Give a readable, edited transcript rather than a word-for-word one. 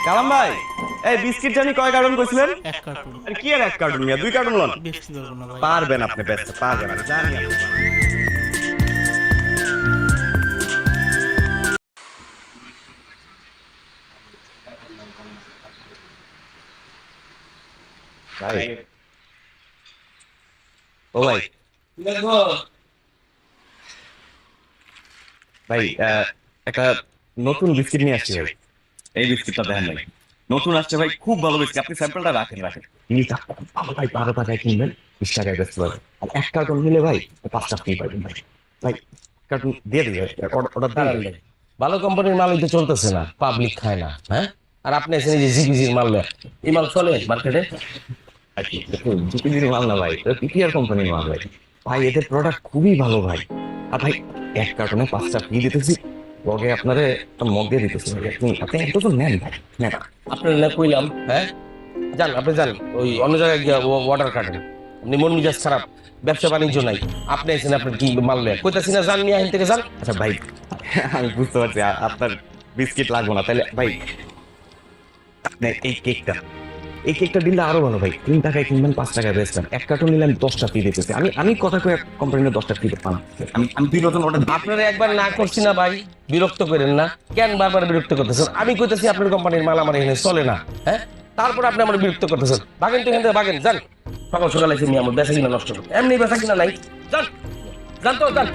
কালাম ভাই, এই বিস্কিট জানি কয় কার্টন কইছিলেন? এক কার্টুন আরে কি আর এক কার্টন মিয়া, 2 কার্টন লন। বেশি ধরবো না ভাই। পারবেন আপনি, বেচতে পারবেন, আমি জানি আপনি পারবেন। ভাই, ও ভাই, ভাই একটা নতুন বিস্কিট নিয়ে আসছি ভাই। এই বিস্কিটটা দেখেন ভাই, নতুন আসছে ভাই, খুব ভালো বিস্কিট। আপনি স্যাম্পলটা রাখেন রাখেন। জিনিসটা খুব ভালো ভাই, 12 টাকায় কিনবেন, 20 টাকায় বেচতে পারবেন। আর এক কার্টন নিলে ভাই 5টা ফ্রি পাবেন ভাই। ভাই কার্টন দিয়ে দিই ভাই, অর্ডার দাঁড়ান দিয়ে ভাই, ভালো কোম্পানির মালই তো চলতেছে না, পাবলিক খায় না। হ্যাঁ, আর আপনি এসে যে জিপিজির মাল নেন, এই মাল চলে মার্কেটে? জিপিজির মাল না ভাই, পিপিআর কোম্পানির মাল ভাই। ভাই এদের প্রোডাক্ট খুবই ভালো ভাই। আর ভাই এক কার্টনে 5টা ফ্রি দিতেছি, লগে আপনারে একটা মগ দিয়ে দিতেছি ভাই। আপনি আপনি এক ডজন নেন ভাই, নেন। আপনার না কইলাম, হ্যাঁ যান, আপনি যান ওই অন্য জায়গায় গিয়ে অর্ডার কাটেন। আপনি মন মিজাজ খারাপ, ব্যবসা বাণিজ্য নাই, আপনি এসেছেন আপনার কি মাল নেন, কইতাছি না যান, নিয়ে আইন থেকে যান। আচ্ছা ভাই, আমি বুঝতে পারছি আপনার বিস্কিট লাগবে না, তাহলে ভাই আপনি এই কেকটা দিলে আরো ভালো ভাই। 3 টাকায় কিনবেন, 5 টাকায় বেচবেন। এক কার্টন নিলে আমি 10টা ফ্রি দিতেছি। আমি কথা কয়ে কোম্পানিতে 10টা ফ্রি পান। আমি 2 ডজন অর্ডার। আপনারা একবার না করছি না ভাই, বিরক্ত করেন না। কেন বারবার বিরক্ত করতেছেন? আমি কইতাছি আপনার কোম্পানির মাল আমার এখানে চলে না, হ্যাঁ, তারপর আপনি আমার বিরক্ত করতেছেন। বাগেন তো এখান থেকে বাগেন, যান। সকাল সকাল এসে নিয়ে আমার বেচা কিনা নষ্ট করুন, এমনি বেচা কিনা নাই। যান, যান তো যান।